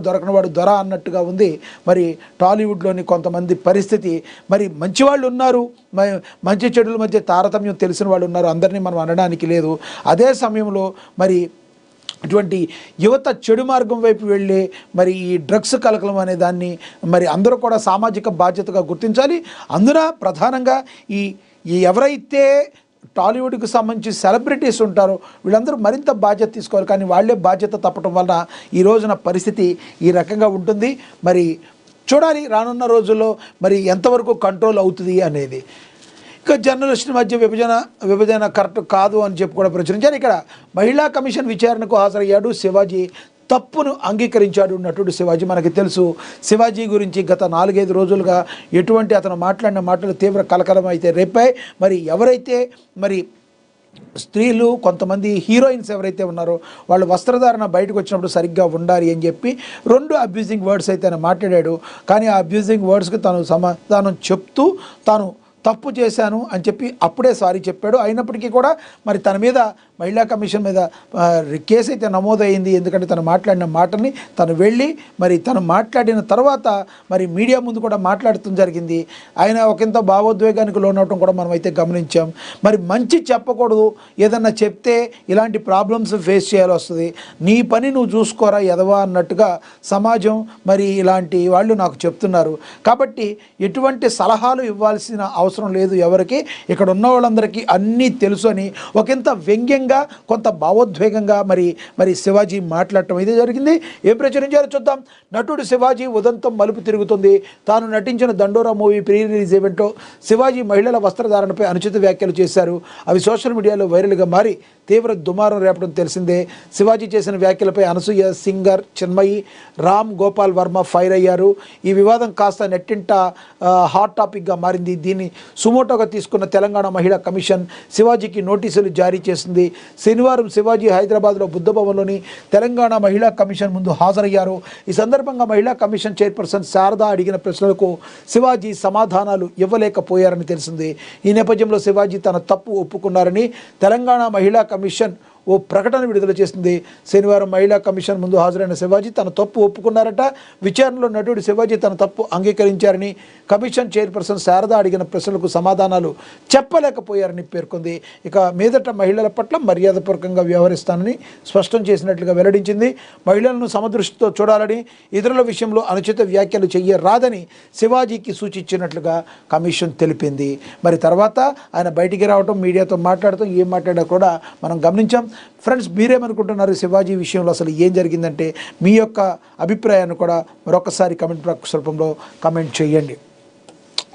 దొరకనవాడు దొర అన్నట్టుగా ఉంది మరి టాలీవుడ్లోని కొంతమంది పరిస్థితి. మరి మంచి వాళ్ళు ఉన్నారు, మంచి చెడుల మధ్య తారతమ్యం తెలిసిన వాళ్ళు ఉన్నారు, అందరినీ మనం అనడానికి లేదు. అదే సమయంలో మరి ఇటువంటి యువత చెడు మార్గం వైపు వెళ్ళే మరి ఈ డ్రగ్స్ కలకలం అనే దాన్ని మరి అందరూ కూడా సామాజిక బాధ్యతగా గుర్తించాలి. అందున ప్రధానంగా ఈ ఎవరైతే టాలీవుడ్కి సంబంధించి సెలబ్రిటీస్ ఉంటారో వీళ్ళందరూ మరింత బాధ్యత తీసుకోవాలి. కానీ వాళ్ళే బాధ్యత తప్పటం వలన ఈ రోజున పరిస్థితి ఈ రకంగా ఉంటుంది. మరి చూడాలి రానున్న రోజుల్లో మరి ఎంతవరకు కంట్రోల్ అవుతుంది అనేది. ఇక జర్నలిస్టుల మధ్య విభజన కరెక్ట్ కాదు అని చెప్పి కూడా ప్రచురించారు. ఇక్కడ మహిళా కమిషన్ విచారణకు హాజరయ్యాడు శివాజీ, తప్పును అంగీకరించాడు నటుడు శివాజీ. మనకి తెలుసు శివాజీ గురించి గత 4-5 రోజులుగా ఎటువంటి అతను మాట్లాడిన మాటలు తీవ్ర కలకలం అయితే రేపాయి. మరి ఎవరైతే మరి స్త్రీలు కొంతమంది హీరోయిన్స్ ఎవరైతే ఉన్నారో వాళ్ళు వస్త్రధారణ బయటకు వచ్చినప్పుడు సరిగ్గా ఉండాలి అని చెప్పి 2 అబ్యూజింగ్ వర్డ్స్ అయితే ఆయన మాట్లాడాడు. కానీ ఆ అబ్యూజింగ్ వర్డ్స్కి తను సమాధానం చెప్తూ తాను తప్పు చేశాను అని చెప్పి అప్పుడే సారీ చెప్పాడు. అయినప్పటికీ కూడా మరి తన మీద మహిళా కమిషన్ మీద కేసు అయితే నమోదైంది. ఎందుకంటే తను మాట్లాడిన మాటల్ని తను వెళ్ళి మరి తను మాట్లాడిన తర్వాత మరి మీడియా ముందు కూడా మాట్లాడటం జరిగింది. ఆయన ఒకంత భావోద్వేగానికి లోనవటం కూడా మనం అయితే గమనించాం. మరి మంచి చెప్పకూడదు, ఏదన్నా చెప్తే ఇలాంటి ప్రాబ్లమ్స్ ఫేస్ చేయాల్సి వస్తుంది, నీ పని నువ్వు చూసుకోరా ఎదవా అన్నట్టుగా సమాజం మరి ఇలాంటి వాళ్ళు నాకు చెప్తున్నారు. కాబట్టి ఎటువంటి సలహాలు ఇవ్వాల్సిన అవసరం లేదు ఎవరికి. ఇక్కడ ఉన్న వాళ్ళందరికీ అన్నీ తెలుసు అని ఒకంత వ్యంగ్యంగా కొంత భావోద్వేగంగా మరి శివాజీ మాట్లాడటం అయితే జరిగింది. ఏం ప్రచురించారో చూద్దాం. నటుడు శివాజీ ఉదంతం మలుపు తిరుగుతుంది. తాను నటించిన దండోరా మూవీ ప్రీ రిలీజ్ ఈవెంట్లో శివాజీ మహిళల వస్త్రధారణపై అనుచిత వ్యాఖ్యలు చేశారు. అవి సోషల్ మీడియాలో వైరల్గా మారి తీవ్ర దుమారం రేపడం తెలిసిందే. శివాజీ చేసిన వ్యాఖ్యలపై అనసూయ, సింగర్ చిన్మయి, రామ్ గోపాల్ వర్మ ఫైర్ అయ్యారు. ఈ వివాదం కాస్త నెట్టింట హాట్ టాపిక్గా మారింది. దీన్ని సుమోటోగా తీసుకున్న తెలంగాణ మహిళా కమిషన్ శివాజీకి నోటీసులు జారీ చేసింది. శనివారం శివాజీ హైదరాబాద్లో బుద్ధభవన్లోని తెలంగాణ మహిళా కమిషన్ ముందు హాజరయ్యారు. ఈ సందర్భంగా మహిళా కమిషన్ చైర్పర్సన్ శారద అడిగిన ప్రశ్నలకు శివాజీ సమాధానాలు ఇవ్వలేకపోయారని తెలిసింది. ఈ నేపథ్యంలో శివాజీ తన తప్పు ఒప్పుకున్నారని తెలంగాణ మహిళా కమిషన్ ఓ ప్రకటన విడుదల చేసింది. శనివారం మహిళా కమిషన్ ముందు హాజరైన శివాజీ తన తప్పు ఒప్పుకున్నారట. విచారణలో నటుడు శివాజీ తన తప్పు అంగీకరించారని, కమిషన్ చైర్పర్సన్ శారద అడిగిన ప్రశ్నలకు సమాధానాలు చెప్పలేకపోయారని పేర్కొంది. ఇక మీదట మహిళల పట్ల మర్యాదపూర్వకంగా వ్యవహరిస్తానని స్పష్టం చేసినట్లుగా వెల్లడించింది. మహిళలను సమదృష్టితో చూడాలని, ఇతరుల విషయంలో అనుచిత వ్యాఖ్యలు చెయ్యరాదని శివాజీకి సూచించినట్లుగా కమిషన్ తెలిపింది. మరి తర్వాత ఆయన బయటికి రావడం, మీడియాతో మాట్లాడటం, ఏం మాట్లాడా కూడా మనం గమనించాం. ఫ్రెండ్స్, మీరేమనుకుంటున్నారు శివాజీ విషయంలో అసలు ఏం జరిగిందంటే మీ యొక్క అభిప్రాయాన్ని కూడా మరొకసారి కామెంట్ బాక్స్ రూపంలో కామెంట్ చేయండి.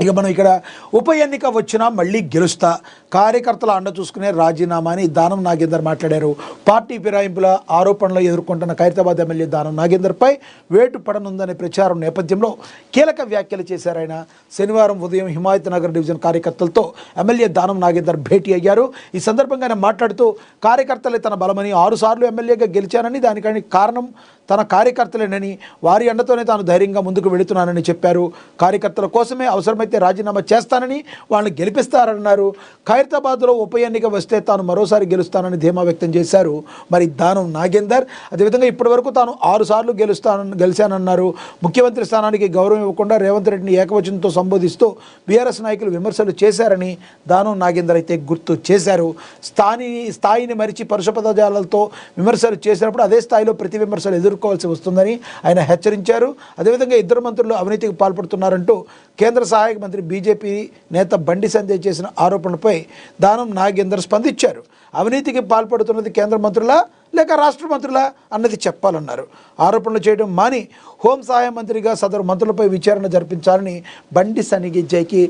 ఇక మనం ఇక్కడ ఉప ఎన్నిక వచ్చినా మళ్ళీ గెలుస్తా, కార్యకర్తల అండ చూసుకునే రాజీనామా అని దానం నాగేందర్ మాట్లాడారు. పార్టీ ఫిరాయింపుల ఆరోపణలు ఎదుర్కొంటున్న ఖైరతాబాద్ ఎమ్మెల్యే దానం నాగేందర్పై వేటు పడనుందనే ప్రచారం నేపథ్యంలో కీలక వ్యాఖ్యలు చేశారు ఆయన. శనివారం ఉదయం హిమాయత్ నగర్ డివిజన్ కార్యకర్తలతో ఎమ్మెల్యే దానం నాగేందర్ భేటీ అయ్యారు. ఈ సందర్భంగా ఆయన మాట్లాడుతూ కార్యకర్తలే తన బలమని, 6 సార్లు ఎమ్మెల్యేగా గెలిచానని, దానికని కారణం తన కార్యకర్తలేనని, వారి అండతోనే తాను ధైర్యంగా ముందుకు వెళుతున్నానని చెప్పారు. కార్యకర్తల కోసమే అవసరమైతే రాజీనామా చేస్తానని, వాళ్ళని గెలిపిస్తారన్నారు. ఖైరతాబాద్లో ఉప ఎన్నిక వస్తే తాను మరోసారి గెలుస్తానని ధీమా వ్యక్తం చేశారు మరి దానం నాగేందర్. అదేవిధంగా ఇప్పటివరకు తాను 6 సార్లు గెలిచానన్నారు. ముఖ్యమంత్రి స్థానానికి గౌరవం ఇవ్వకుండా రేవంత్ రెడ్డిని ఏకవచనంతో సంబోధిస్తూ బీఆర్ఎస్ నాయకులు విమర్శలు చేశారని దానం నాగేందర్ అయితే గుర్తు చేశారు. స్థాయిని మరిచి పరుష పదజాలతో విమర్శలు చేసినప్పుడు అదే స్థాయిలో ప్రతి విమర్శలు ఎదుర్కోవాల్సి వస్తుందని ఆయన హెచ్చరించారు. అదేవిధంగా 2 మంత్రులు అవినీతికి పాల్పడుతున్నారంటూ కేంద్ర సహాయక మంత్రి బీజేపీ నేత బండి సంజయ్ చేసిన ఆరోపణలపై దానం నాగేందర్ స్పందించారు. అవినీతికి పాల్పడుతున్నది కేంద్ర మంత్రులా లేక రాష్ట్ర మంత్రులా అన్నది చెప్పాలన్నారు. ఆరోపణలు చేయడం మాని హోం సహాయ మంత్రిగా సదరు మంత్రులపై విచారణ జరిపించాలని బండి సంజయ్కి